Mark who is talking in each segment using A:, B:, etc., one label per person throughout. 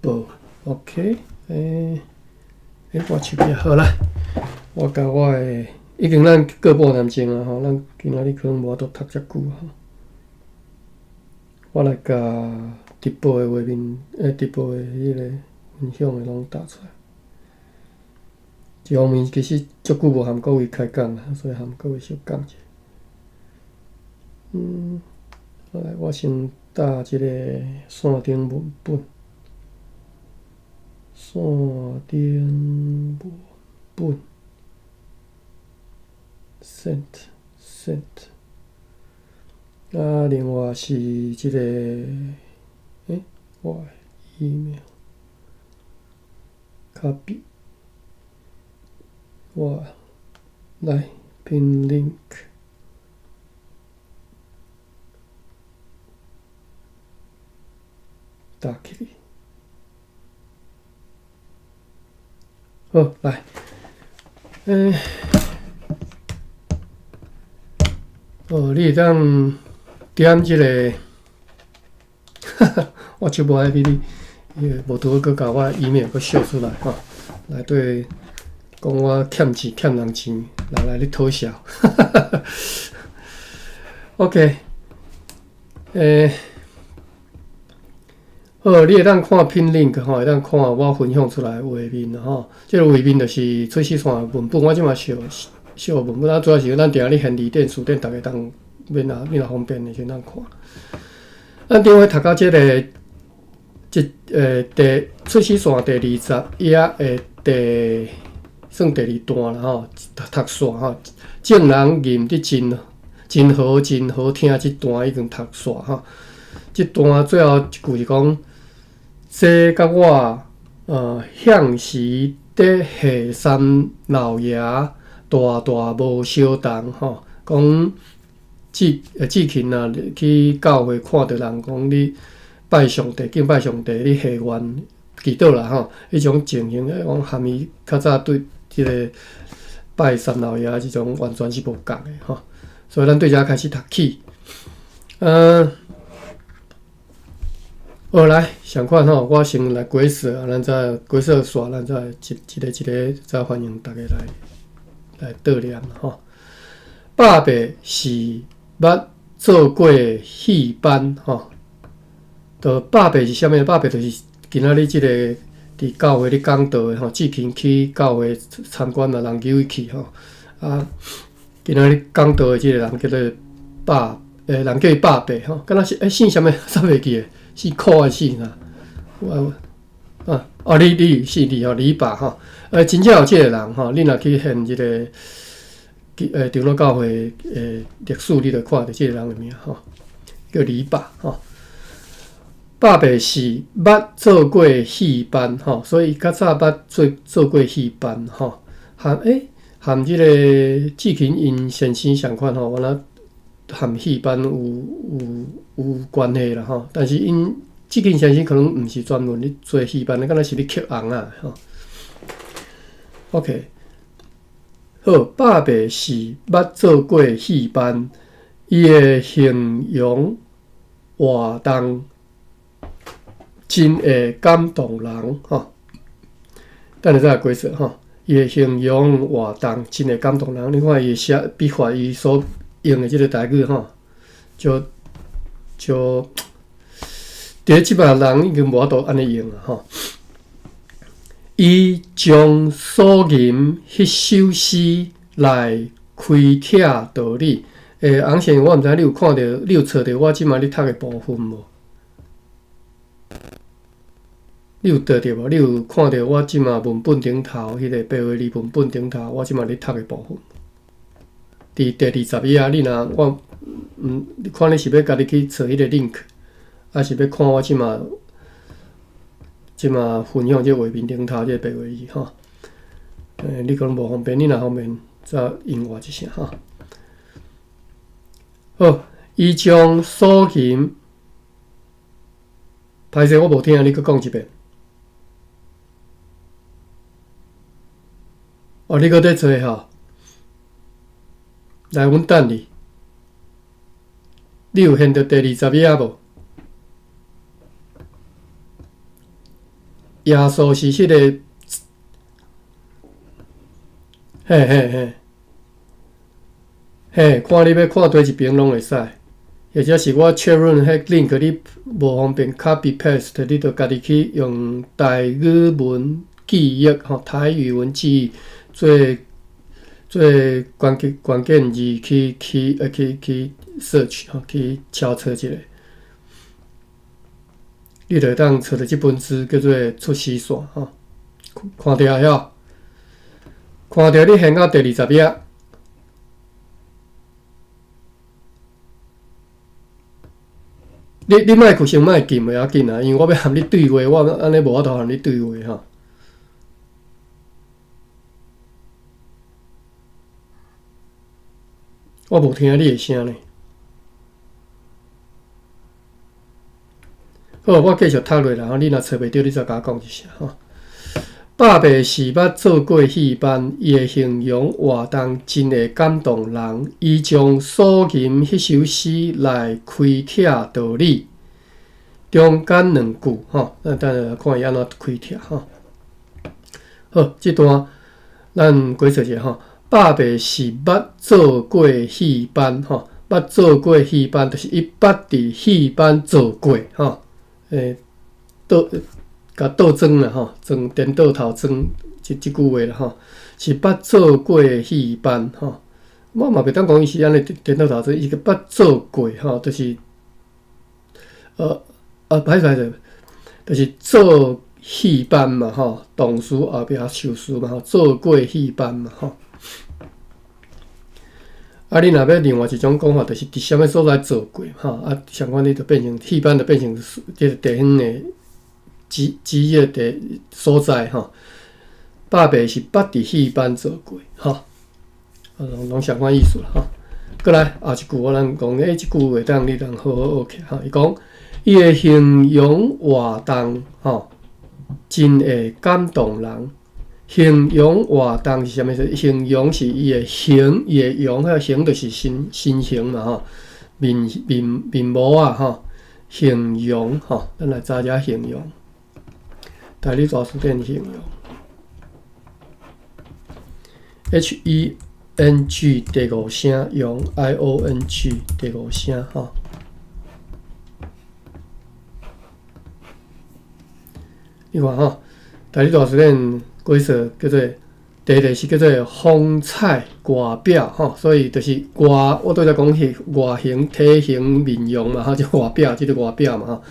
A: 步 ，OK， 我手机好啦，我甲我的已经咱各步难前啊吼，咱今仔日可能无法度读遮久吼，我来甲直播的画面，直播的迄个分享的拢打出来。一方面其实足久无和各位开讲啦，所以和各位小讲者。好来，我先打即个线顶文本，线顶文本 ，sent， 啊，另外是即个，我的 email copy， 我来 pin link。打起好，来，你会当点即个，我就无爱俾你，无拄好甲我 email 佮秀出来吼，内底讲我欠钱欠人钱，人来咧偷笑，OK， 好，你会当看 pin link 吼，会当看我分享出来的画面吼。即个画面就是出世线文本，我即马小文本，主要是咱定咧现字典、书典，大家当免若方便的先当看。咱顶回读到即个，第出世线第20页的算第2段啦吼，读线吼，正人吟得真好听，即段已经读线吼。即段最后一句是讲。这甲我向时伫下山老爷大无相同吼，讲志勤啊去教会看到人讲你拜上帝敬拜上帝，你下愿祈祷啦吼，迄种情形讲含伊较早对即个拜山老爷即种完全是无共的吼，所以咱对遮开始读起，好来，想看吼，我先来解说啊，咱再解说煞，咱再一个再欢迎大家来叨念吼。爸爸是捌做过戏班吼，就爸爸是啥物？爸爸就是今仔日即个伫教会咧讲道的吼，志勤去教会参观嘛，人叫伊去吼。啊，今仔日讲道的即个人叫做人叫伊爸爸吼，敢若是姓啥物？啥袂记诶？是酷的姓啊，李姓李吼，李爸吼，真正有即个人吼，你若去现即个长老教会历史，你就看到即个人的名吼，叫李爸吼。爸爸是捌做过戏班吼，所以较早捌做过戏班吼，含即个志勤因先生相款吼，原来含戏班有关系啦吼，但是因志勤先生可能毋是专门咧做戏班，敢若是咧吸红啊吼。OK， 好，爸爸是捌做过戏班，伊的形容活动真会感动人吼。等下再来解说吼，伊的形容活动真会感动人。你看伊写笔法，伊所用的即个台语吼，就伫即摆人已经无法度安尼用啊吼。伊将所吟迄首诗来开启道理。洪先生，我毋知你有看到，你有找到我即摆咧读的部分无？你有倒着无？你有看到我即摆文本顶头迄个白话字文本顶头，我即摆咧读的部分？伫第20页，你若你看你是要家己去找迄个 link， 还是要看我即马分享这画面顶头这白话字吼？你可能无方便，你若方便再应我一下吼。好，伊将所吟，歹势我无听，你搁讲一遍。你搁在做吼？来，阮等你。你有现到第20页无？耶稣是迄、个，嘿嘿嘿，嘿，看你要看对一边拢会使，或者是我确认迄 link 你无方便 copy paste， 你着家己去用台语文记忆吼，台语文记忆做关键字去 search 吼，去敲测一下。你就当找到这本书叫做《出师线》吼，看到了，看到你现到第20页，你莫去先莫禁袂要紧啊，因为我要含你对话，我安尼无法度含你对话吼。我无听你的声呢。好，我继续读落啦。你若找袂到，你再甲我讲一下吼。爸爸是捌做过戏班，伊的形容活动真会感动人。伊将所吟迄首诗来开帖道理，中间2句吼，咱等下看伊安怎开帖吼。好，这段咱过做者吼。爸爸是捌做过戏班吼，捌做过戏班，就是伊捌伫戏班做过吼。甲倒装啦吼，装颠倒头装即句话啦吼，是捌做过戏班吼。我嘛袂当讲伊是安尼颠倒头装，伊个捌做过吼，就是歹势，就是做戏班嘛吼，动词后壁受词嘛吼，做过戏班嘛吼。啊，你若要另外一种讲法，就是伫啥物所在做过吼，啊，相关你就变成戏班，就变成即个地方的职业的所在吼。爸爸是捌伫戏班做过吼，拢相关意思啦吼。过来后一句，我咱讲即句话当你通好好学起吼。伊讲伊的形容活动吼，真会感动人。形容活动是啥物事？形容是伊的形，伊的容，迄形就是身形嘛吼，面模啊吼，形容吼，咱来查遮形容。台语大词典形容 ，HENG 第5声用 IONG 第5声吼。你看吼，台语大词典。规则叫做第一是叫做风采外表吼，所以就是外，我拄则讲是外形、体型、面容嘛吼，即外表，即个外表嘛吼。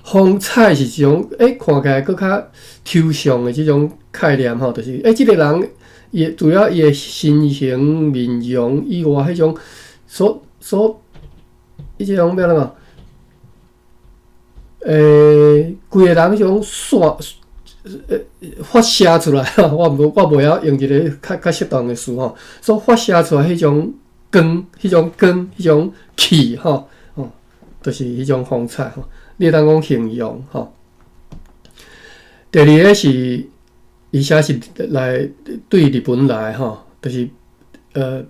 A: 风采是一种看起来搁较抽象的即种概念吼，就是即个人伊主要伊的身形、面容以外，迄种即种要怎讲？规个人迄种发射出来，我无晓用一个较适当的词吼，所发射出来迄种光、迄种气吼，就是迄种风采吼。你当讲形容吼。第二个是，而且是来对日本来吼，就是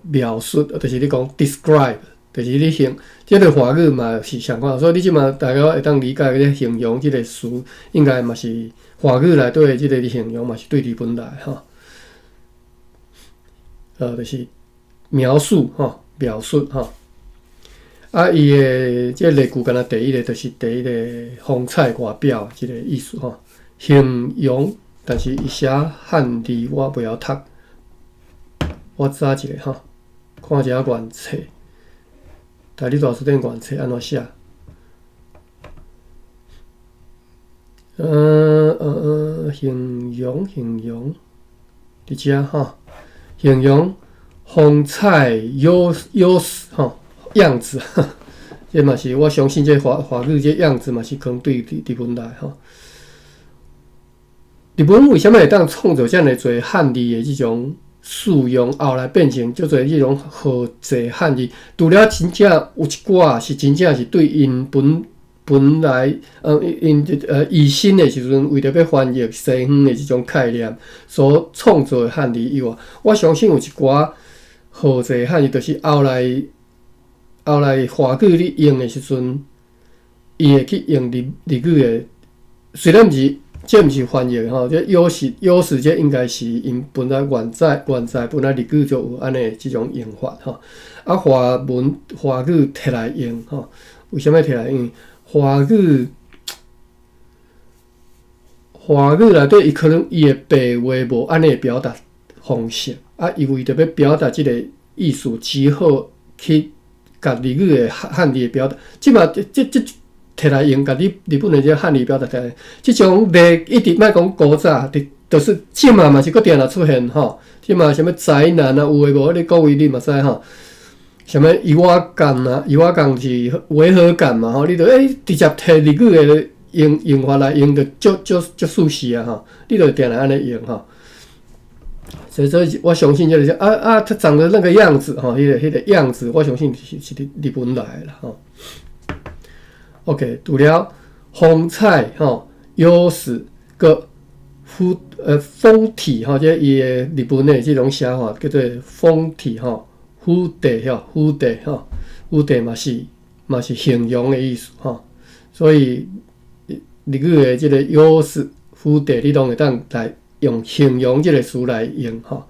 A: 描述，就是你讲 describe， 就是你形，即个华语嘛是相关，所以你即马大家会当理解个形容即个词，应该嘛是。华语内底的即个形容嘛是对日本来吼，就是描述吼，描述吼。啊，伊的即个例句，敢若第一个就是第一个风采外表即个意思吼，形容，但是伊写汉字我袂晓读，我查一下吼，看一下原册，台语大词典原册安怎写？形容，伫遮吼，形容风采优势吼，样子，这嘛是我相信这华语这样子嘛是可能对日本来吼。日本为什么会当创造遮尔侪汉字的即种使用，后来变成叫做即种好济汉字？除了真正有一寡是真正是对因本来因以新的时阵，为着要翻译西方的即种概念所创造的汉字以外，我相信有一寡好济汉字，就是后来华语你用的时阵，伊会去用日语的，虽然毋是这毋是翻译吼，这有时这应该是因本来原在本来日语就有安尼即种用法吼。啊，华语摕来用吼，为什么摕来用？华语内底伊可能伊的白话无安尼表达方式，啊，伊为着要表达即个意思，只好去甲日语的汉字表达。即嘛，即摕来用，甲日本的这汉字表达起来，即种例一直莫讲古早，就是即嘛是搁定定出现吼。即嘛什么宅男啊，有诶无？你各位你嘛知吼。什么伊瓦感啊？伊瓦感是违和感嘛？吼，你著直接摕日语的用法来用，就舒适啊！吼，你著定定安尼用吼。所以我相信就是他长得那个样子吼，迄个样子，我相信是日本来的啦吼。OK， 除了风采吼、优势个风体吼，即伊的日本的即种写法叫做风体吼。虎地嘛是形容的意思吼，所以日语的即个优势虎地，你拢会当来用形容即个词来用吼。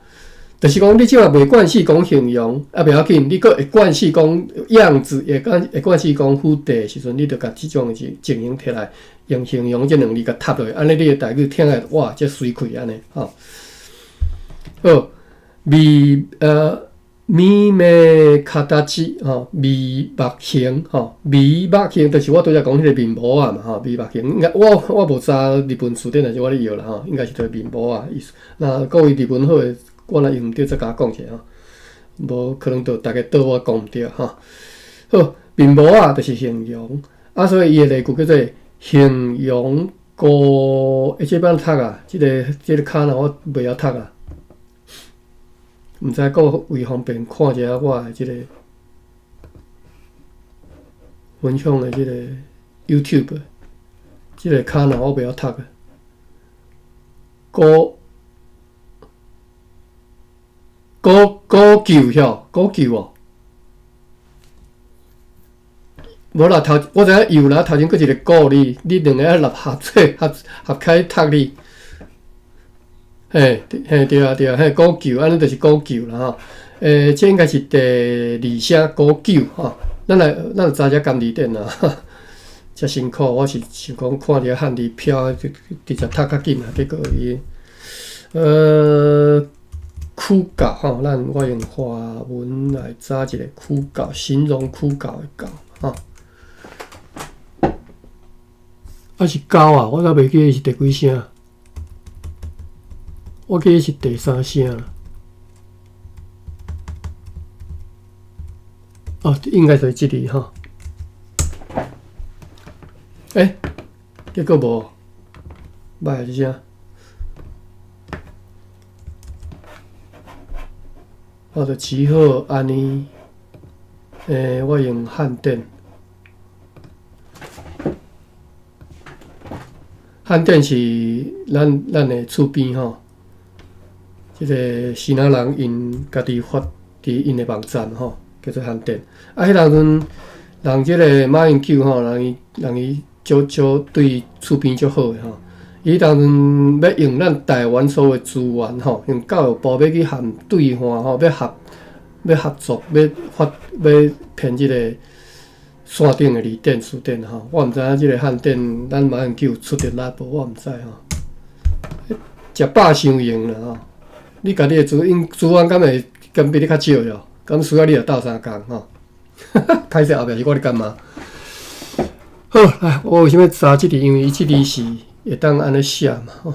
A: 就是讲你即马袂惯势讲形容，啊袂要紧，你佫会惯势讲样子，会惯势讲虎地的时阵，你著甲即种情形摕来用形容即两字甲插落去，安尼你的台语听起来哇，即水气安尼吼。好，咪咩卡达吉吼，眉目型吼，眉目型就是我拄则讲迄个面膜啊嘛吼，眉目型应该我无查日本词典，但是我咧摇啦吼，应该是对面膜啊意思。那各位日本好诶，我若用毋着再甲我讲者吼，无可能就大家倒我讲毋着吼。好，面膜啊就是形容啊，所以伊诶例句叫做形容高，即摆读啊，即个卡呢我袂晓读啊。毋知各位方便看一下我的即个分享的即个 YouTube， 即个卡呢我袂晓读的。古旧吼，古旧哦。无啦，我知影有啦，头前佫一个古哩，你两个合开读哩。对啊，嘿，古旧，安尼就是古旧啦吼。这应该是第二声古旧吼。咱就查遮甘字典啦，遮辛苦。我是想讲看着汉字飘，直接读较紧啊。结果伊，枯槁吼，我用华文来查一个枯槁，形容枯槁的槁吼。啊是狗啊，我才袂记是第几声。我记得是第三声啦。哦，应该是这里哈。结果无，歹一声。我就只好安尼，我用汉典。汉典是咱的厝边吼。即个西南人因家己发伫因的网站吼，叫做汉典。啊，迄阵人即个马英九吼，人伊足对厝边足好诶吼。伊当阵要用咱台湾所有资源吼，用教育部要去含对话吼，要合作，要骗即个线顶的电视电吼。我毋知影即个汉典，咱马英九出得力无？我毋知吼。食饱伤用啦吼。你家己的资源敢会比你较少哟？敢需要你来斗相共吼？歹势后壁是我咧干嘛？好，来，我为虾米查即字？因为伊即字是会当安尼写嘛吼。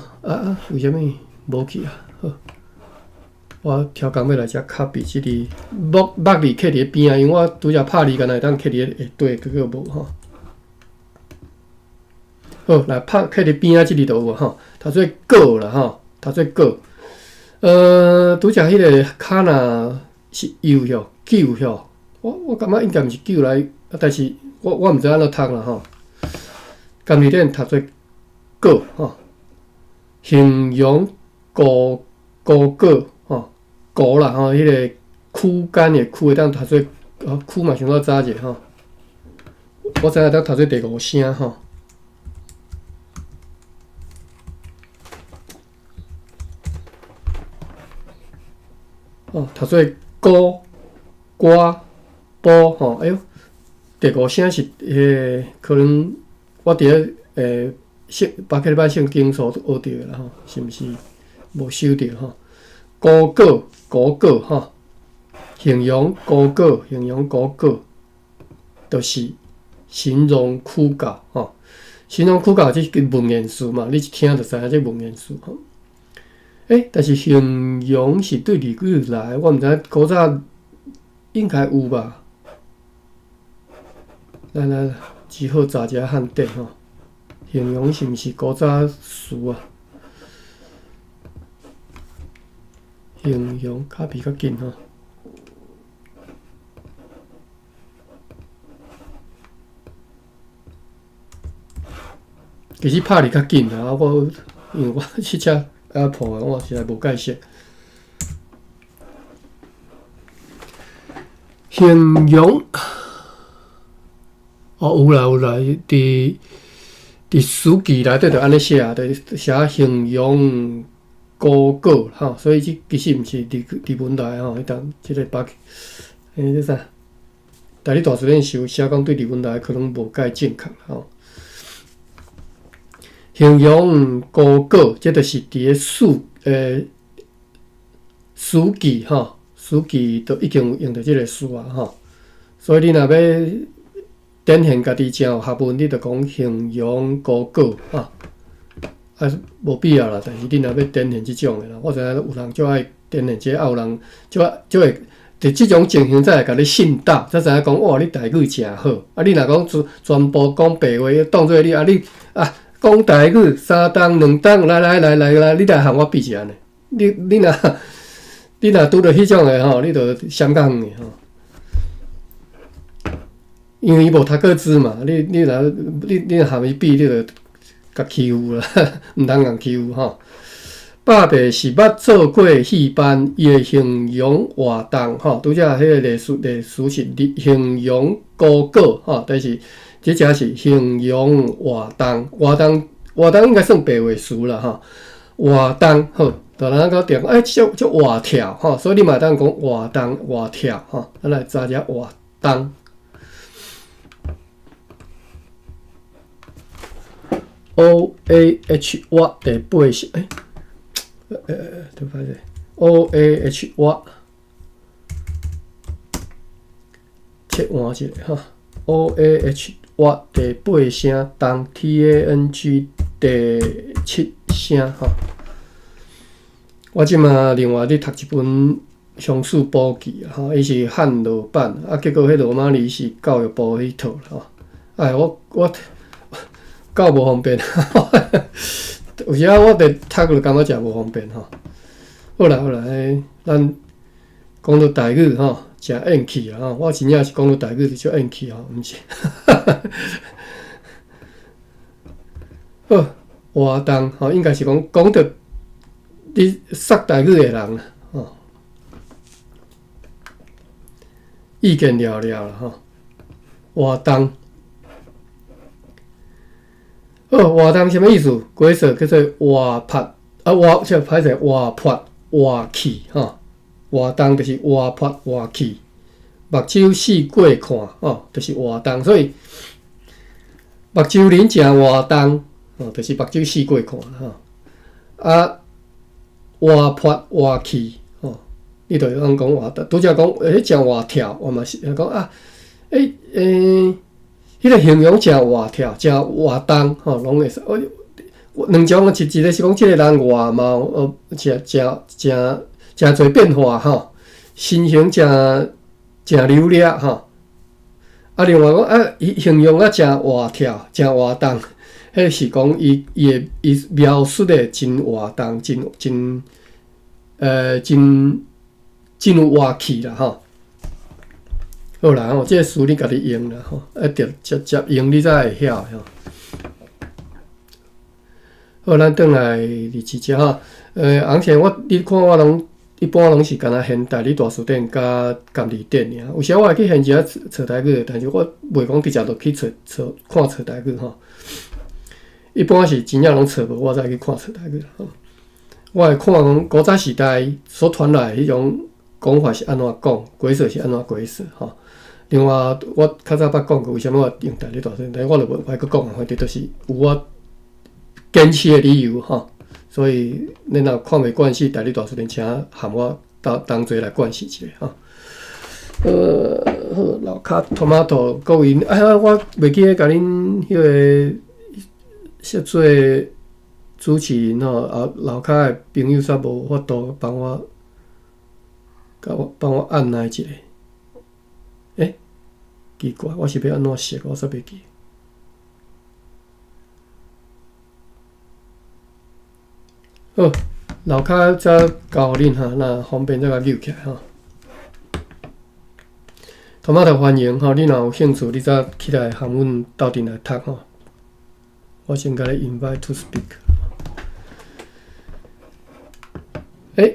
A: 为虾米无去啊？好，我超工要来遮 copy 即字，墨字刻伫边啊，因为我拄则拍字干会当刻伫下底，结果无吼。好，来刻伫边啊，即字就有吼，读做过啦吼，读做过。拄则迄个卡那是右吼，九吼，我感觉应该毋是九来，但是我毋知安怎读啦吼。甘字典读做过吼，形容果吼，果啦吼，迄个枯干的枯会当读做枯嘛，想到早者吼。我知影当读做第五声吼。读做歌、歌、波吼，哎呦，第五声是可能我伫巴克利班圣经所学到的啦吼，是毋是无收到吼？果果果果吼，形容果果，形容果果，就是形容枯槁吼。形容枯槁即个文言词嘛，你一听就知影这文言词吼。但是形容是对例句来，我毋知古早应该有吧？来，只好查一下汉典吼。形容是毋是古早词啊？形容卡比较紧吼。其实拍哩较紧啊，因为我去遮破的，我实在无解释。形容有啦，伫书记内底就安尼写，就写形容果果吼，所以其实毋是伫文内吼，迄当即个这啥？大理大词典是有写讲对伫文内可能无介正确吼。形容果果，这就是伫个书记吼，书记都已经有用到即个词啊吼。所以你若要展现家己真有学问，你着讲形容果果啊，无必要啦。但是你若要展现即种的啦，我知影有人就爱展现这，有人就会伫即种情形才会甲你信答，才知影讲哇，你台语真好。你若讲全部讲白话，当做你讲台语3档2档，来，你来和我比一下呢？你若拄着迄种的吼，你着相共远的吼。因为伊无读过字嘛，你若和伊比，你着甲欺负啦，毋通共欺负吼。爸爸是捌做过戏班，伊会形容活动吼，拄则迄个例词是形容果果吼，但是这只是形容活动，活动应该算白话词啦吼。活动好，就人讲点叫活跳吼，所以你嘛当讲活动活跳吼，咱来查者活动。OAH 我第8是对不起 ，OAH 我切换一下哈 ，OAH 我第8声当 TANG 第7声哈。我即马另外咧读一本乡试补记哈，伊是汉罗版结果迄罗马尼是教育部迄套啦我够无方便，有时我伫读就感觉诚无方便吼。好啦，咱讲到台语吼，诚硬气啊！我真正是讲到台语就硬气吼，毋是。好，活动吼，应该是讲到你识台语的人吼，意见了啦吼，活动。活动什么意思？规则叫做活泼歹势活泼活气吼。活动就是活泼活气，目睭四过看就是活动。所以目睭人诚活动就是目睭四过看活泼活气你就用讲活动。拄则讲诚活跳，我嘛是讲迄个形容诚活跳、诚活动吼，拢会使。两种，一个是讲即个人外貌诚侪变化吼，身形诚流利吼。另外讲伊形容诚活跳、诚活动，迄是讲伊描述的真活动、真有活气啦吼。好啦即个词你家己用啦吼，直接用你才会晓吼。好，咱转来第2只吼，红线你看我拢一般拢是干那现代理大词典甲监字典尔。有时我会去现一下找台语，但是我袂讲直接就去看找台语吼。一般是真正拢找无，我才去看找台语吼。我会看讲古早时代所传来迄种讲法是安怎讲，鬼色是安怎鬼色吼。另外，我较早捌讲过，为什么我用大力大声？但我就袂搁讲，反正就是有我坚持的理由吼。所以恁若看袂惯势，大力大声，请含我同齐来惯势一下吼。好，老卡 tomato 各位，我袂记咧，甲恁迄个协做主持人吼，老卡的朋友煞无法度帮我按捺一下。奇怪，我是要安怎设？我煞袂记。好，老卡再教恁哈，那方便再甲扭起来哈。tomato 欢迎吼，你若有兴趣，你再起来含阮斗阵来读吼。我先甲你 invite to speak。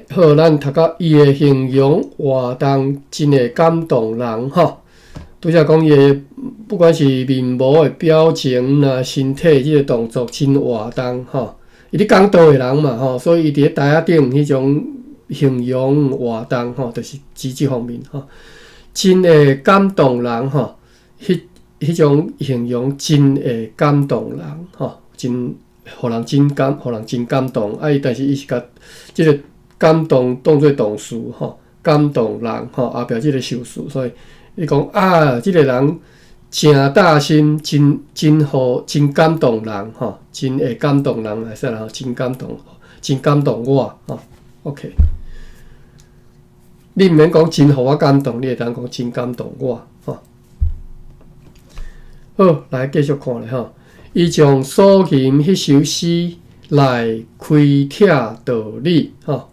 A: 好，咱读到伊的形容活动真会感动人吼。拄则讲伊的不管是面部的表情啦、身体即个动作真活动吼。伊咧讲道的人嘛吼，所以伊伫咧台仔顶迄种形容活动吼，就是指即方面吼，真会感动人吼。迄种形容真会感动人吼，真互人真感动。但是伊是甲即个感动当做动词吼，感动人吼，后壁即个受词，所以伊讲即个人真大心，真感动人吼，真会感动人来说啦，真感动我吼。OK， 你毋免讲真互我感动，你会当讲真感动我吼。好，来继续看咧吼。伊从所吟迄首诗来开帖道理吼。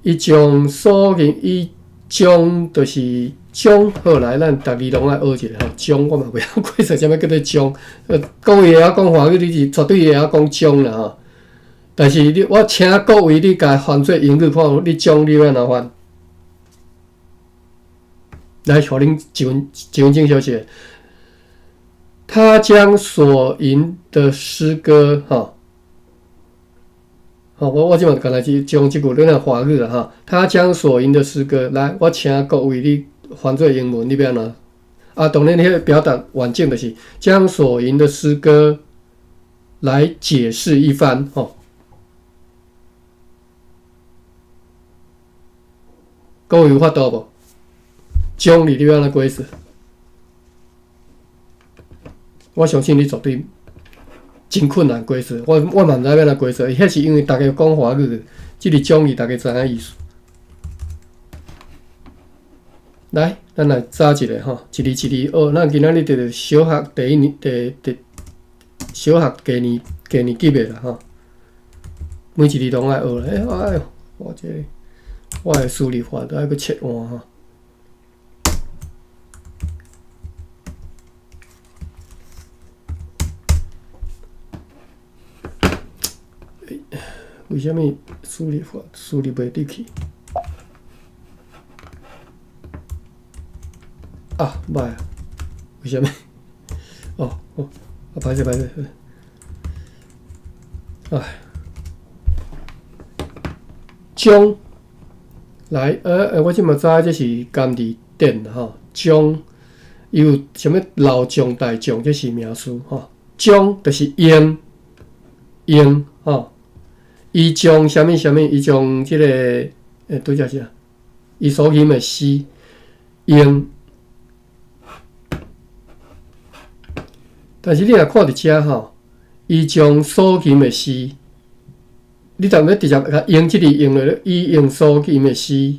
A: 伊从所吟，伊将就是将，好来，咱逐字拢爱学一下吼。将我嘛袂晓解释啥物叫做将。各位会晓讲华语，你是绝对会晓讲将啦吼。但是我请各位你甲翻做英语看，你将你要安怎翻？来，互恁一分钟休息。他将所吟的诗歌，我即马刚才是将即句咱来华语啦哈。他将所吟的诗歌，来，我请各位你翻做英文，你要安怎？当然，迄个表达完整就是将所吟的诗歌来解释一番，各位有法度无？将你要安怎解释？我相信你绝对真困难解释，我嘛毋知要安怎解释，迄是因为大家讲华语，即个种语大家知影意思。来，咱来查一下吼，一字一字学。咱今仔日就是小学第一年，小学低年级的啦吼，每一字拢爱学啦。我的数理化都爱去切换吼。为什么数理袂入去？歹啊！为什么？歹势。将来，我即马知这是甘字典吼。将有啥物老将、大将，这是名词吼。将就是用吼。伊将啥物？伊将即个拄则是伊所吟的诗用。但是你若看伫遮吼，伊将所吟的诗，你当要直接甲用即个用了，伊用所吟的诗。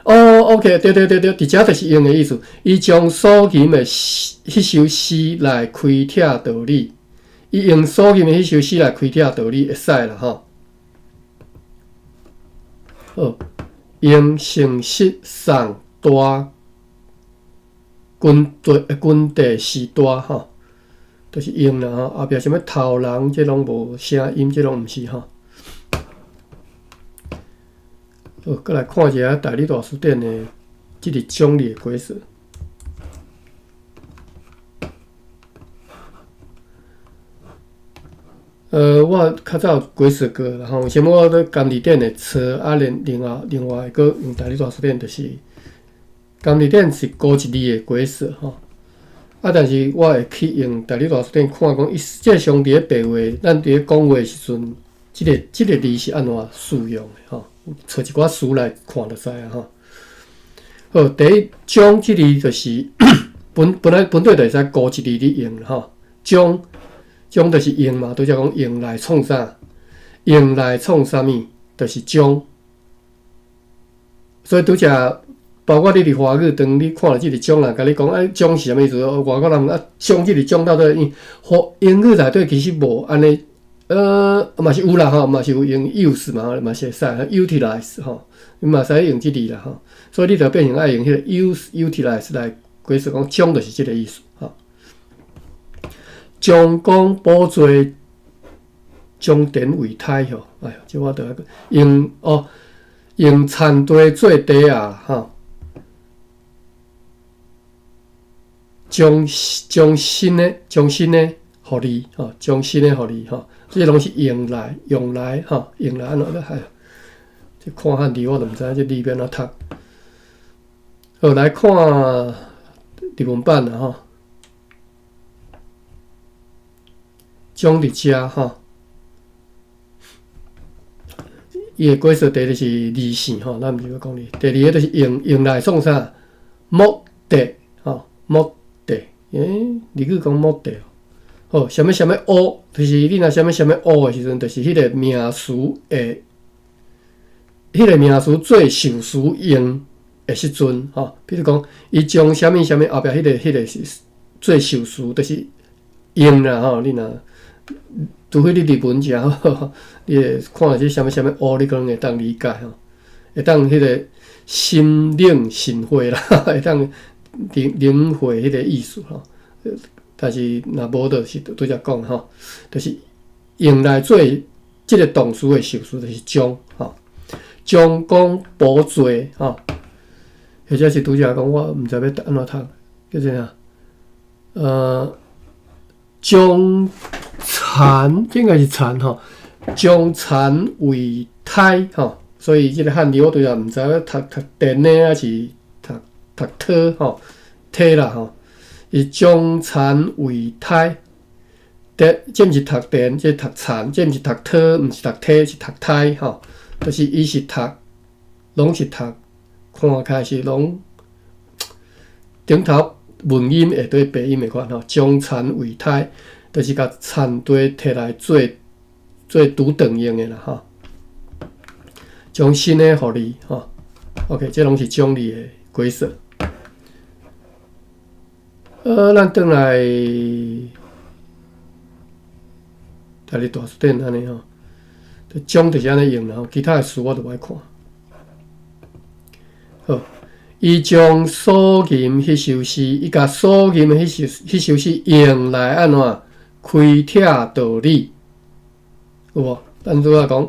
A: OK， 对，伫遮就是用的意思。伊将所吟的迄首诗来开帖道理。伊用所吟的迄首诗来开帖道理会使啦吼。好，用诚实送大军地时大吼，就是用啦吼。后壁什物头人，这拢无声音，这拢毋是吼。好，再来看一下大理大书店的即个将字的解释。我较早有几过，然后什么我咧甘利店的车，啊，另外个用大理大书店，就是甘利店是高一字的几色吼。啊，但是我会去用大理大书店看讲，伊即个兄弟咧白话，咱伫咧讲话时阵，即个字是安怎使用的吼？找一寡书来看就知啊吼。好，第一将即字就是本来就会使高一字咧用吼，将就是用嘛，拄则讲用来创啥？用来创啥物？就是将。所以拄则。包括你伫华语，当你看了即个将啦，甲你讲，将是啥物意思？外国人将即个将到底，英语内底其实无安尼，嘛是有啦吼，嘛是有用 use 嘛，嘛是会使 utilize 吼，你嘛使用即字啦吼。所以你着变成爱用迄个 utilize 来解释讲将就是即个意思吼。将功补罪，将典为胎吼。哎呦，即我着用田地做地啊吼。将新的互你吼，将新的互你吼，这拢是用来吼，用来安怎哎，这看汉字我都毋知这里边怎读。好，来看日文版啦吼，将伫遮吼，伊的解释第一就是理性吼，咱毋是要讲理。第二个就是用来创啥？目的吼，目的，日语讲目的。好，什么乌，就是你若什么乌的时阵，就是迄个名词的，迄个名词做受词用的时阵，吼，比如讲，伊将什么后壁迄个是做受词，就是用啦，吼，你若除非你日文诚好，你会看到这什么乌，你可能会当理解吼，会当迄个心领神会啦，会当领会迄个意思吼。但是若无就是拄则讲吼，就是用来做即个动词的受词，就是将吼，将功补罪吼，或者是拄则讲我毋知要安怎读，叫做将残应该是残吼，将残为胎吼，所以即个汉字我拄则毋知要读电呢，还是读托吼，体啦吼。伊将残为胎，这毋是读电，这读残，这毋是读托，毋是读体，是读胎吼。就是伊是读，拢是读，看开是拢顶头文音下底鼻音的款吼。将残为胎，就是甲残地摕来做拄等用的啦吼。将新的互你吼 ，OK， 这拢是将你的解释。咱转来大理大书店安尼吼，将就是安尼用啦，其他的书我都爱看。好，伊将所吟迄首诗，伊甲所吟的迄首诗用来安怎开闢道理，有无？咱拄仔讲，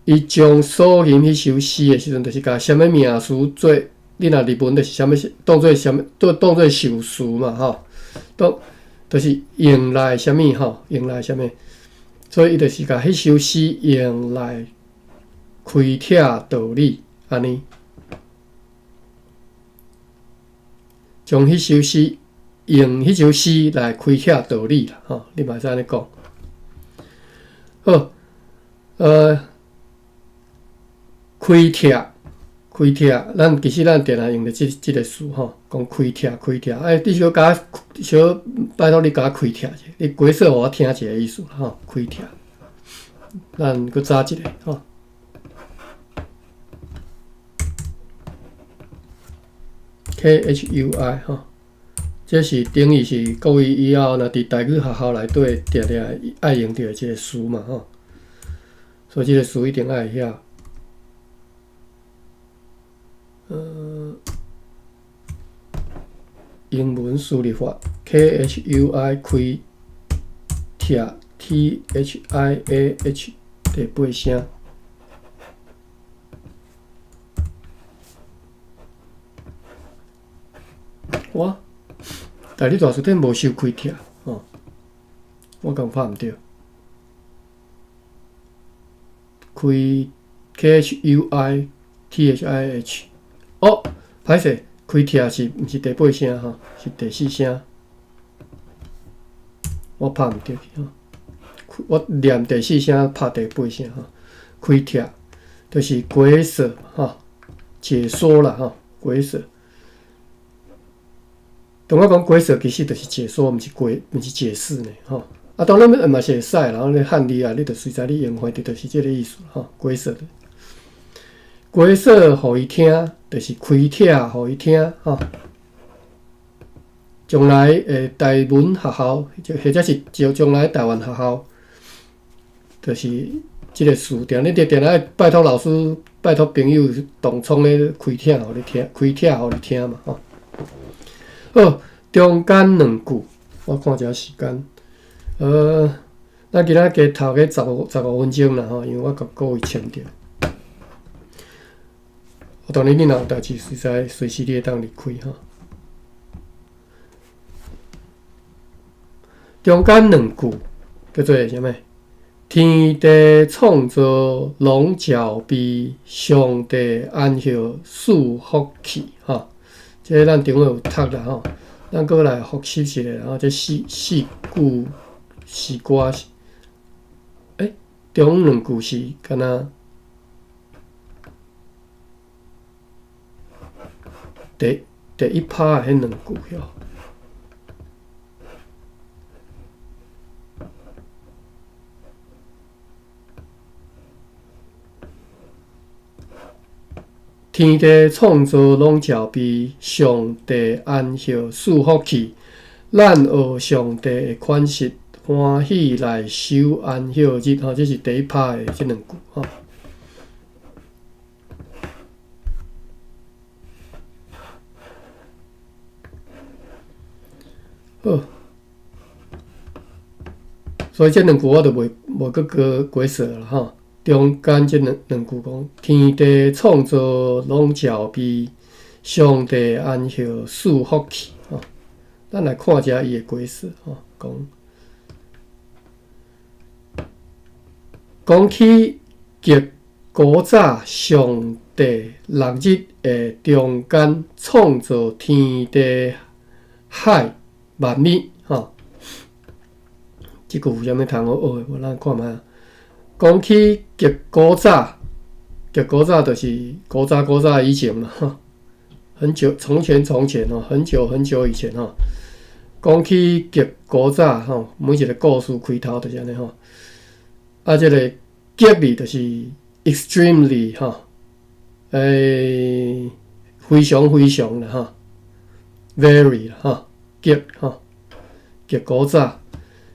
A: 伊将所吟迄首诗的时阵，就是甲什么名词做。你若日文就是啥物当做啥物，当做受词嘛吼，就是用来啥物吼，用来啥物，所以伊就是甲迄首诗用来开闢道理安尼，将迄首诗用迄首诗来开闢道理啦吼，你嘛会使安尼讲。好，开闢。咱其实定来用着即个词吼，讲开闢，你小拜托你甲我开闢者，你解释互我听一下意思吼，开闢。咱搁查一个吼 ，KHUI 吼，这是等于是各位以后若伫台语学校内底定定爱用着即个词嘛吼，所以即个词一定爱会晓。英文输入法 KHUI 开闢 THIAH 第8声。我大理大书店无收开闢吼，我讲拍毋对。开 KHUITHIH。哦，歹势，开听是毋是第8声吼？是第4声。我拍毋对去吼。我念第4声，拍第8声吼。开听就是鬼舍吼，解说啦吼，鬼舍。当我讲鬼舍，其实就是解说，毋是解释呢吼。啊，当然嘛是会使，然后你汉字啊，你就随在你用法，就是这个意思吼。鬼舍的，鬼舍互伊听，就是开帖互伊听吼。将来台文学校，或者是将来台湾学校，就是这个事定，你得定爱拜托老师、拜托朋友同窗咧开帖互你听，开帖互你听嘛吼。好，中间2句，我看一下时间。咱今仔加头个15分钟啦吼，因为我甲各位签着。当然，你若有代志，随时你会当离开吼。中间2句叫做啥物？天地创造拢照备，上帝安歇赐福气吼。这咱中文有读啦吼，咱过来复习一下，然后这四句诗歌，中2句是敢若第一趴的迄2句哟。天地创造拢照备，上帝安歇赐福气。咱学上帝的款式，欢喜来守安歇日。吼，这是第一趴的这2句吼。好，所以这2句我就袂搁解释了吼。中间这两句讲，天地创造拢照备，上帝安歇赐福气吼。咱来看一下伊的解释吼，讲起极古早上帝6日的中间创造天地海万物吼。即句有啥物通好学的？我咱看觅。讲起极古早，极古早就是古早以前嘛，很久从前哦，很久以前吼。讲起极古早吼，每一个故事开头就是安尼吼。啊，这个极字就是 extremely 吼，非常啦吼 ，very 啦吼，极吼，极古早，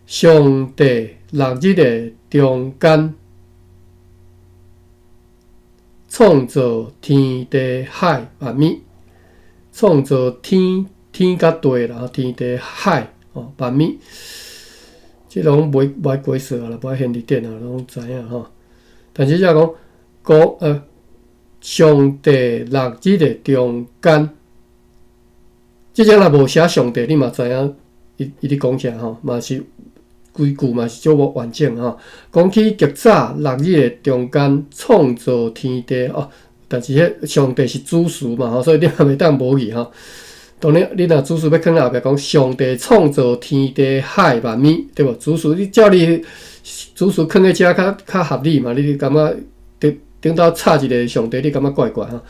A: 上帝6日的中间创造天地海万物，创造天甲地啦，天地海哦万物，即拢袂解释啦，袂现伫电脑拢知影吼。但是则讲上帝6日的中间，即种若无写上帝，你嘛知影伊咧讲啥吼，嘛是。规句嘛是足无完整吼，讲起极早6日的中间创造天地哦，但是迄上帝是主词嘛吼，所以你嘛袂当无去吼。当然，你若主词要放后壁讲上帝创造天地海万物，对无？主词你照你主词放喺遮较合理嘛？你感觉顶头插一个上帝，你感觉怪怪吼？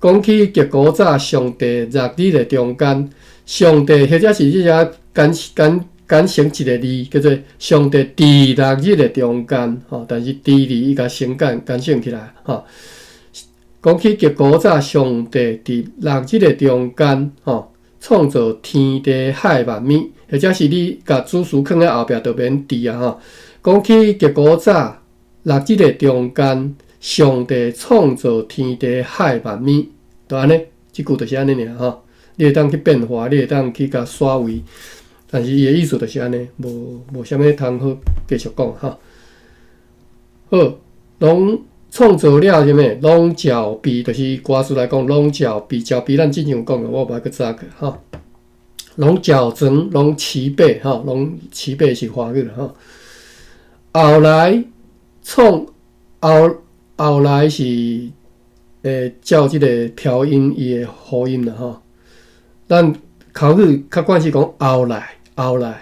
A: 讲起极古早上帝6日的中间，上帝或者是即只简成一个字，叫做上帝伫6日的中间，吼，但是伫字伊甲先简成起来，吼。讲起极古早上帝伫6日的中间，吼，创造天地海万物，或者是你甲主词放在后壁，就免伫啊，吼。讲起极古早6日的中间，上帝创造天地海万物，就安尼，即句就是安尼尔，吼。你会当去变化，你会当去甲刷位。但是伊的意思就是安尼，无啥物通好继续讲哈。好，拢创造了啥物？拢照备，就是歌词来讲，拢照备，照备咱之前有讲的，我无爱去查过哈。拢照全，拢齐备哈，拢齐备是华语啦哈。后来后来是照即个调音伊的发音啦吼。咱口语较惯是讲后来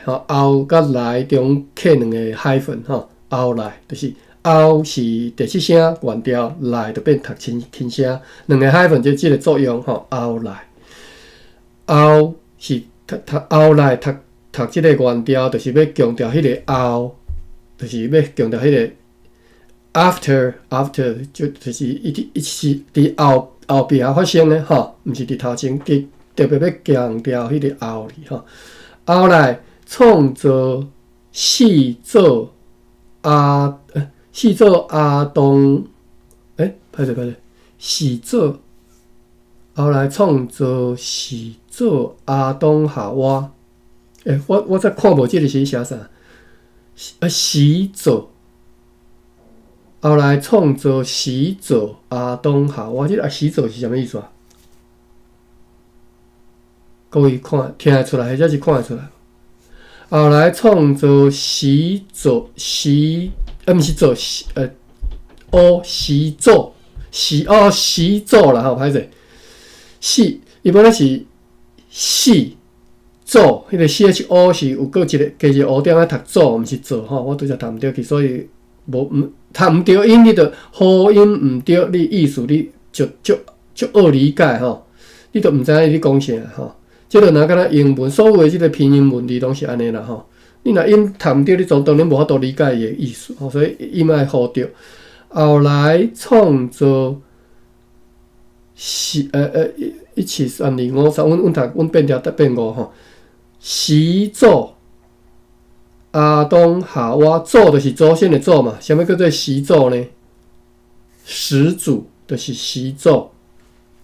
A: 吼，后甲来中刻两个hyphen吼，后来就是后是第七声原调，来就变读轻声，两个 hyphen 就即个作用吼。后来后是后来读即个原调，就是要强调迄个后，就是要强调迄个 after 就是一是伫后壁发生的吼，毋是伫头前，特别要强调迄个后哩吼。后来创造四座阿东，歹势，四座后来创造四座阿东夏娃。我再看无即个是写啥？四座后来创造四座阿东夏娃，即个四座是啥物意思啊？各位看听得出来，或者是看得出来？后来创造四座毋是座四座四座啦吼，歹势。四伊本来是四座，迄个 CHO 是有个一个加一个 O 点仔读座，毋是座吼，我拄则读毋对去，所以读毋对音，你着好音毋对，你意思你就恶理解吼，你着毋知影你讲啥吼。即个若敢若英文，所有的即个拼音文字拢是安尼啦吼。你若音读毋对，你当然无法度理解伊的意思吼，所以音爱好对。后来创造17325，阮变调变5吼。始祖阿东夏娃，祖就是祖先的祖嘛，啥物叫做始祖呢？始祖就是始祖，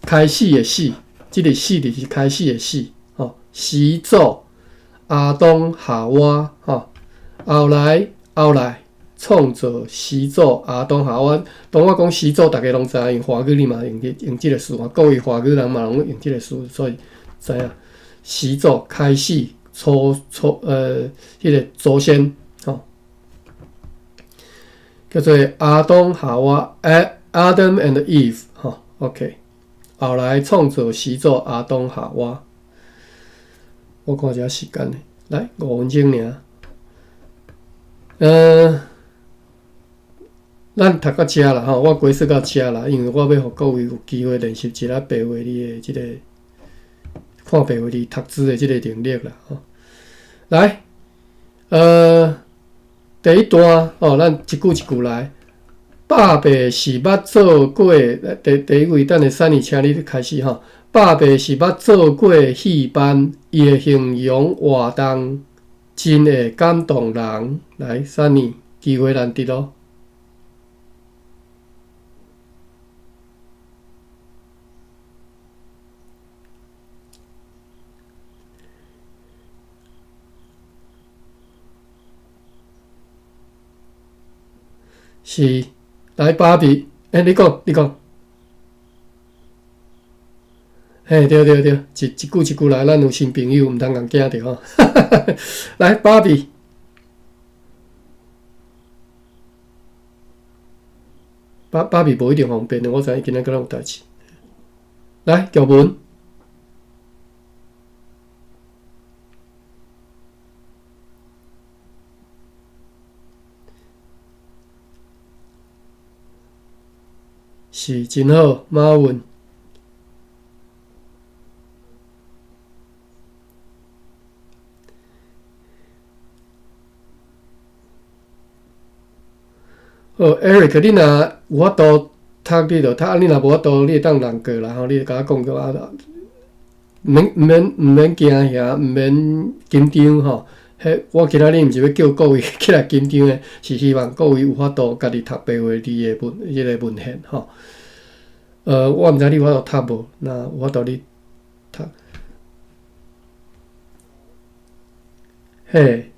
A: 开始的始，即个始就是开始的始吼。始祖阿东夏娃吼，后来创造始祖阿东夏娃。当我讲始祖，大家拢知影，用华语你嘛用即个词嘛，各位华语人嘛拢用即个词，所以知影。始祖开始迄个祖先吼，叫做阿东夏娃 Adam and Eve 吼 ，OK。后来创造始祖阿东夏娃。我看一下时间，来5分钟尔。咱读到遮啦吼，我解释到遮啦，因为我要互各位有机会练习一下白话字的即个。看白话字读字的即个能力啦，吼。来，第一段哦，咱一句一句来。爸爸是捌做过，第一位，等下Sunny，请你开始吼。爸爸是捌做过戏班，伊的形容活动真会感动人。来，Sunny，机会难得咯。是，来芭比，你讲，嘿，对，一句一句来，咱有新朋友，毋通共惊着吼。来，芭比，芭比无一定方便的，我知伊今仔敢若有代志。来，乔文。是真好，马文。好 ，Eric， 你若有法度读，你就读；你若无法度，你会当人过啦吼，你就甲我讲个啊，毋免惊遐，毋免紧张吼。我今仔日毋是要叫各位起来紧张的，是希望各位有法度家己读白话字的迄个文献吼。我毋知你有法度读无，若有法度你读。嘿，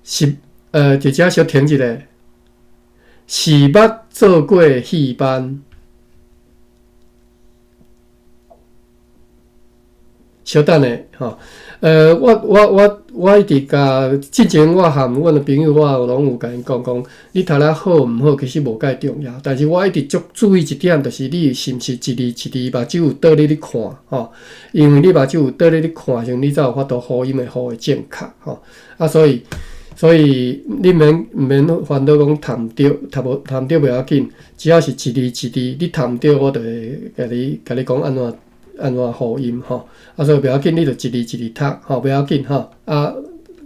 A: 是一只小停一下，是捌做过戏班。稍等咧，吼，我一直甲之前我含阮的朋友，我拢有甲因讲，你读了好毋好，其实无介重要。但是我一直足注意一点，就是你是毋是一字一字目睭有倒咧咧看，吼，因为你目睭有倒咧咧看时，你才有法度发音会好会正确，吼。啊，所以你免烦恼讲读毋对，读毋对袂要紧，只要是一字一字，你读毋对，我就会甲你讲安怎发音吼。啊，所以袂要紧，你就一字一字读吼，袂要紧吼。啊，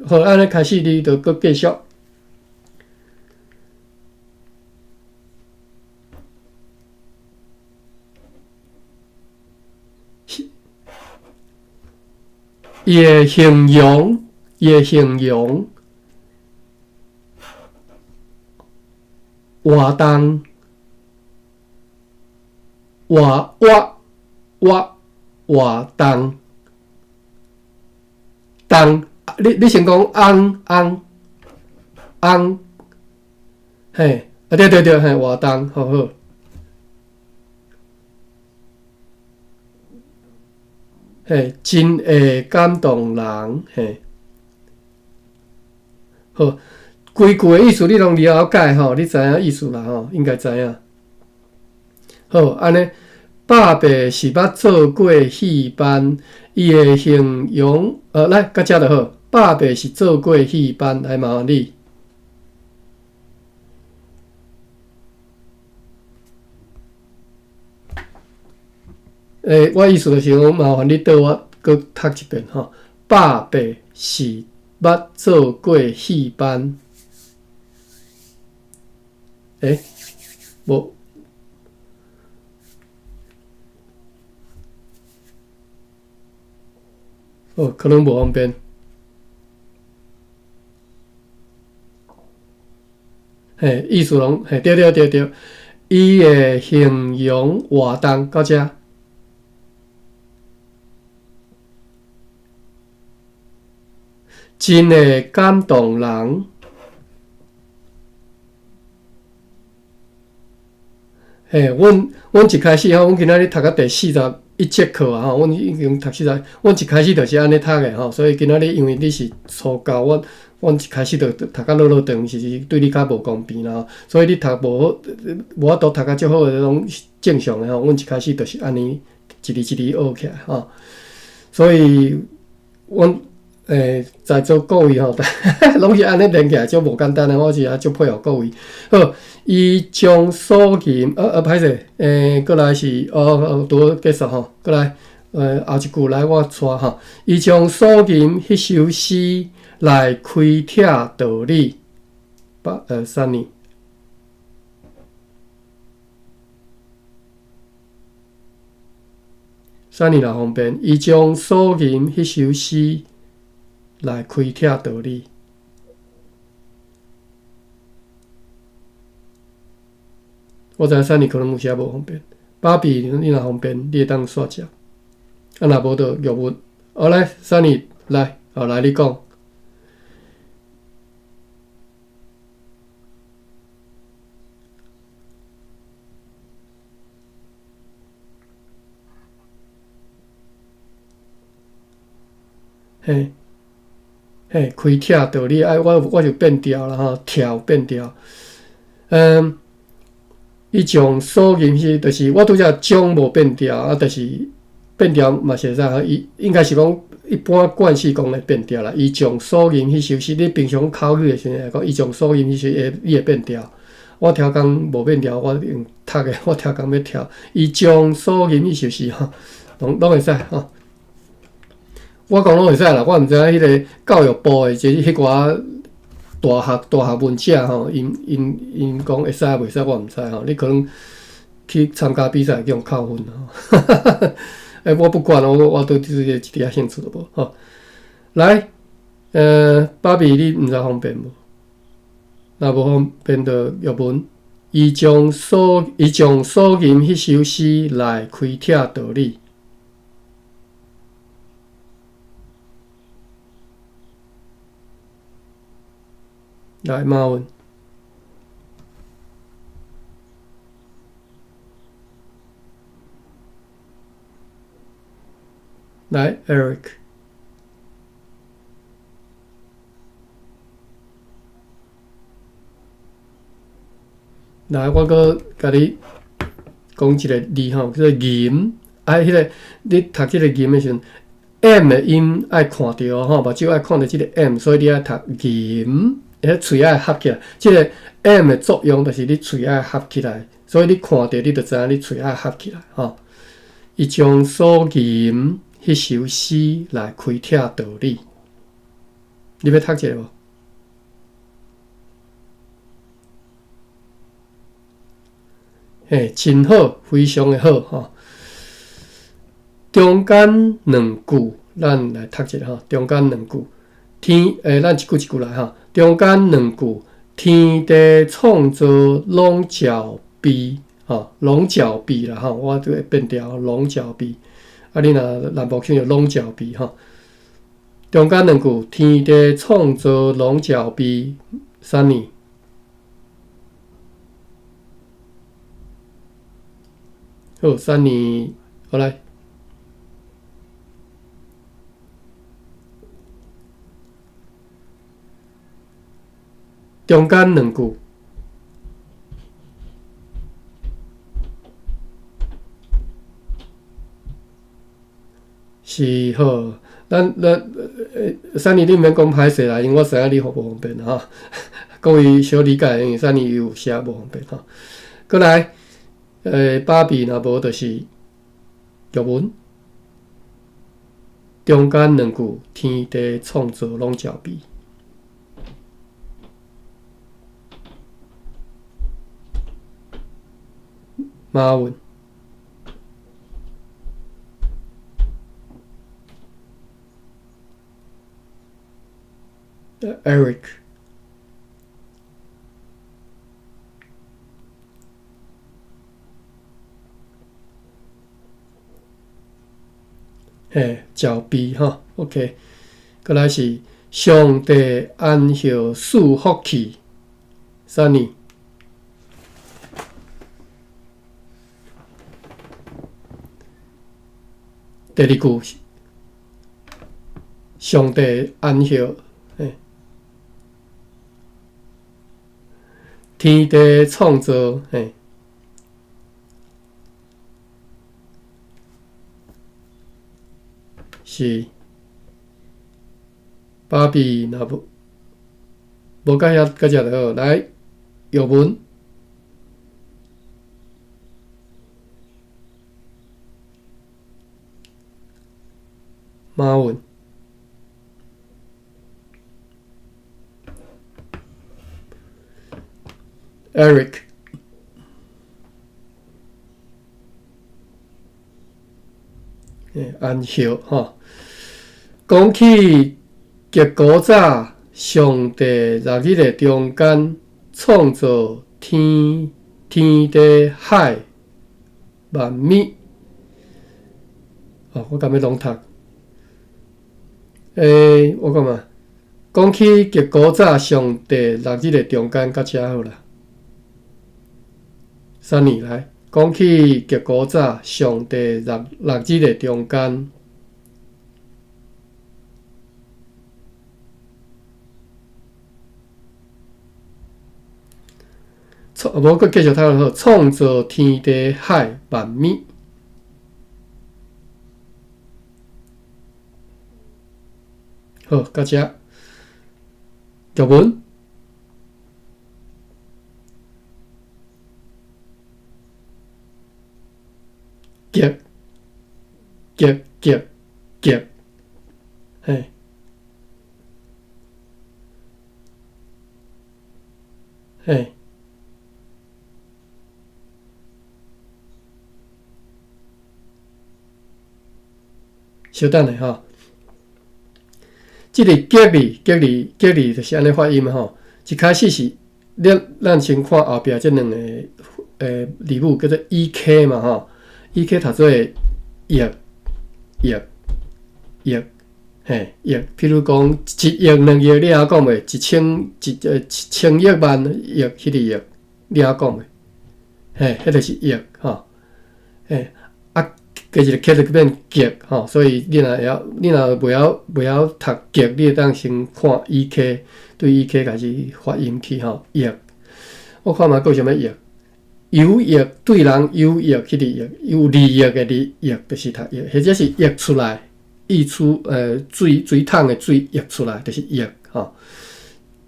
A: 好，安尼开始你就搁继续。伊的形容活动活动动，你先讲嘿，啊对，嘿，活动，好，嘿，真会感动人，嘿，好，规句的意思你拢了解吼，你知影意思啦吼，应该知影。好，安尼。爸爸是捌做过戏班，伊的形容，来，到遮就好。爸爸是做过戏班，来麻烦你。我意思就是讲，麻烦你倒我搁读一遍吼。爸爸是捌做过戏班，无。可能无方便。嘿，意思拢嘿，对，伊的形容活动到遮。真会感动人。嘿，阮一开始吼，阮今仔日读到第41节课啊，吼，阮已经读40，阮一开始就是安尼读的吼，所以今仔日因为你是初教，阮一开始就读到落长，是对你较无公平啦，所以你读无法度读到足好的，拢正常的吼。阮一开始就是安尼一字学起来吼，所以阮在座各位吼，拢是安尼练起来，足无简单的，我是也足配合各位。好，伊将所吟歹势，过来是拄结束吼，过来后一句来我带吼，伊将所吟迄首诗来开帖道理。三年。三年若方便，伊将所吟迄首诗来开帖道理。我知影三年可能有时无方便，爸比你若方便，你会当煞食。若无就玉物。来，三年来，来你讲。嘿，开帖道理，我就变调了吼，跳变调。伊将所吟迄，就是我拄则将无变调啊，就是变调嘛是会使吼。伊应该是讲一般惯势讲来变调啦。伊将所吟迄首诗，你平常口语的时阵来讲，伊将所吟迄首你会变调。我超工无变调，我用读的，我超工要跳。伊将所吟迄首诗吼，拢会使吼。我讲拢会使啦，我毋知影迄个教育部的即迄寡大学文者吼，因讲会使袂使，我毋知吼。你可能去参加比赛，用扣分吼。我不管我对这个一点兴趣都无吼。来，爸比，你毋知方便无？若无方便就玉文，伊将所吟迄首诗来开帖道理。来，马文。来 Eric。来，我搁甲你讲一个字吼，叫做吟。迄个你读即个吟的时阵 ，M 的音爱看着吼，目睭爱看着即个 M， 所以你爱读吟，迄喙爱合起来。即个 M 的作用就是你喙爱合起来，所以你看着你就知影你喙爱合起来吼。伊将所吟迄首诗来开帖道理，你要读一个无？真好，非常的好吼。中间两句，咱来读一下吼。中间两句，咱一句一句来吼。中间两句，天地创造拢照备，吼，拢照备啦吼。我就会变调，拢照备。啊，你若南部腔就拢照备吼。中间两句，天地创造拢照备，啥呢？好，三年，好来。中间两句，是好。咱三年你免讲歹势啦，因为我知影你好无方便哈。各位小理解，因为三年有写无方便哈。过来。把臂若无就是玉文，中间两句天地创造拢照备。马文，Eric。照备哈 ，OK， 过来是上帝安歇赐福气，啥呢？第二句，上帝安歇，天地创造，是，把臂若无甲遐甲遮就好。来，玉文，马文， Eric。安歇吼。讲起极古早，上帝入去个中间创造天地海万物。我敢要拢读。我讲嘛，讲起极古早，上帝入去个中间，甲遮好啦。三年来，讲起极古早，上帝入去个中间。无佮继续读好，创造天地海万物。好，到遮。玉文，极，嘿，嘿。稍等下吼，即个吉利就是安尼发音吼。一开始是咱先看后壁即两个字母叫做 ek 嘛吼 ，ek 读做亿，嘿亿。譬如讲1亿2亿，你晓讲袂？1000亿万亿，迄个亿，你晓讲袂？嘿，迄个是亿吼。嘿，啊加一个 k 就变极吼，所以你若袂晓读极，你会当先看 EK， 对 EK 开始发音去吼，翼。我看嘛，还有啥物翼？有翼对人有翼，迄个翼有利益的利翼，就是读翼，或者是翼出来，溢出水桶的水溢出来，就是翼吼，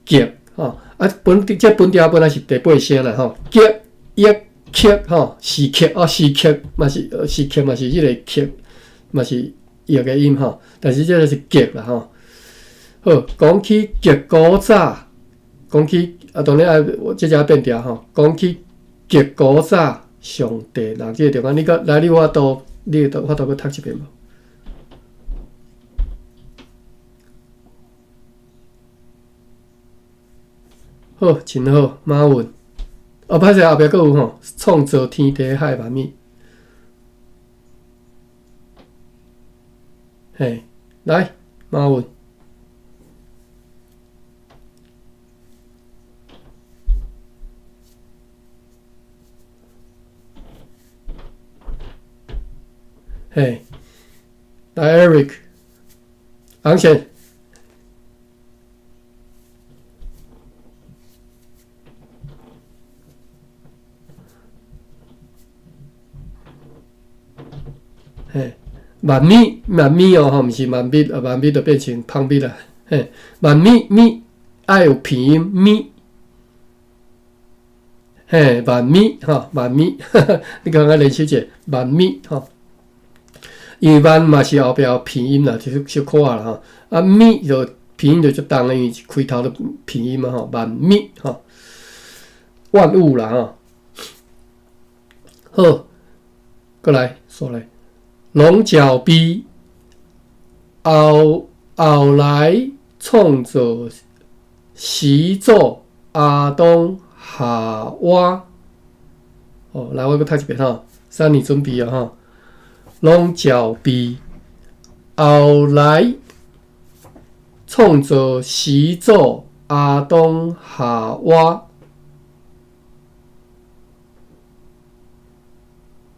A: 极吼。啊，这本条本来是第8声啦吼，极翼极吼，是极哦，是极嘛是是极嘛是迄个极嘛是翼的音吼，但是这个是极啦吼。好，讲起极古早，讲起当然我这只变调吼，讲起极古早上帝人这个地方，你来你有法度去读一遍无？好，真好，马文。歹势后壁阁有吼，创造天地海万物。嘿，来，马文。嘿，来 Eric， 昂先。嘿，万米哦吼，毋是万米，万米就变成芳米啦。嘿，万米爱有鼻音米，嘿，万米吼，万米，你刚刚练习者万米吼，因为万嘛是后壁有鼻音啦，就是小可啦吼。啊，米就鼻音就足重的，因为开头的鼻音嘛吼，万米吼，万物啦吼。好，过来说来。龙角逼后来创造始祖阿东夏娃。哦，来我搁读一遍吼，3、2准备啊吼。龙角逼后来创造始祖阿东夏娃。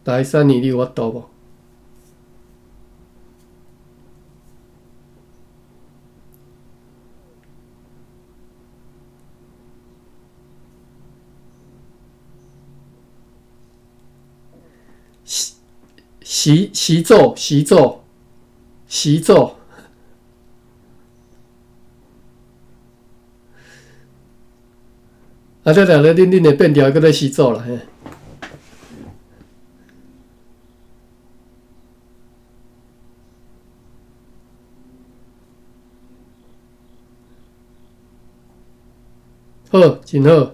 A: 来，3、2你有法度无？习作。啊，对了，恁的变调搁咧习作啦，嘿。好，真好。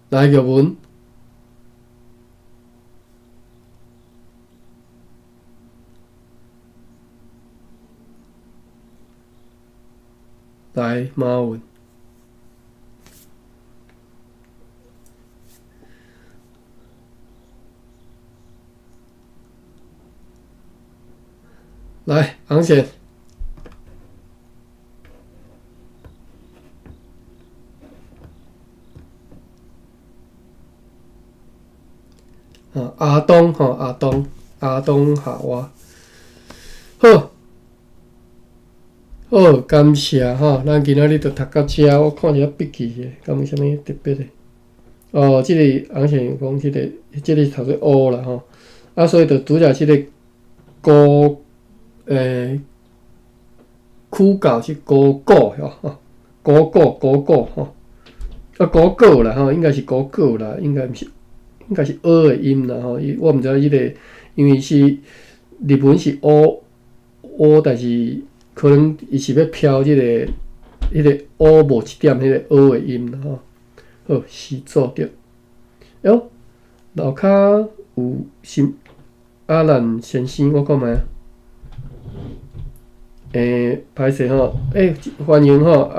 A: 来玉文。来马文。来昂先。阿东吼，阿东夏娃。好，好，感谢吼，咱今仔日就读到遮。我看一下笔记的，敢有啥物特别的？哦，即个昂先讲，即个头做乌啦吼，啊，所以就拄则即个古枯槁是古古吼，古古吼，啊古古啦吼，应该是古古啦，应该是的音啦吼，我毋知影个，因为是日文是但是可能伊是要飘迄个无一点迄个的音啦吼。好，是做着。哟，楼骹有阿兰先生，我看卖。歹势吼，欢迎吼，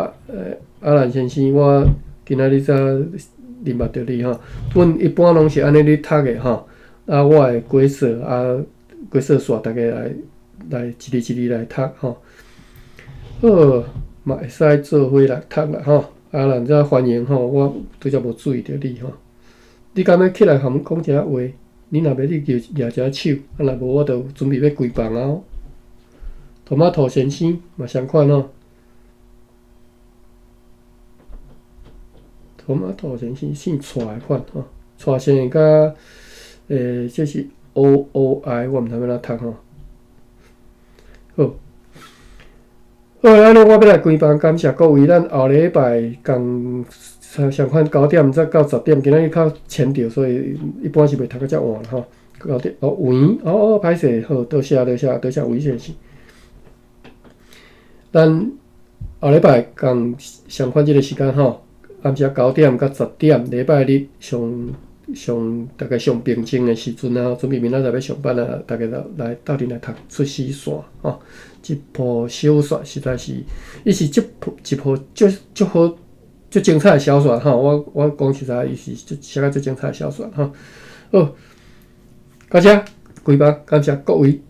A: 阿兰先生，我今仔日才认捌着你吼。阮一般拢是安尼咧读的吼，啊，我会解说解说煞大家来一字一字来读吼。好，嘛会使做伙来读啦吼。阿兰欢迎吼，我拄则无注意着你吼。你敢要起来含讲一下话？你若要你就举一只手，啊若无我就准备要开饭啊哦。托马头先生嘛相款哦，托马头先生姓蔡的款吼，蔡先生甲这是 OOI， 我毋知要哪读吼。好，好，安尼我要来开饭，感谢各位，咱后礼拜共相款9点再到10点，今仔日较前着，所以一般是袂读到遮晚啦吼。9点哦，喂，歹势，好，多谢韦先生。咱后礼拜共相款即个时间吼，暗时9点到10点，礼拜日大概上平静的时阵啊，准备明仔载要上班啊，大家来斗阵来读出师线吼。即部小说实在是，伊是一部足好、足精彩的小说吼。我讲实在，伊是写甲足精彩的小说吼。好，到这开饭，感谢各位。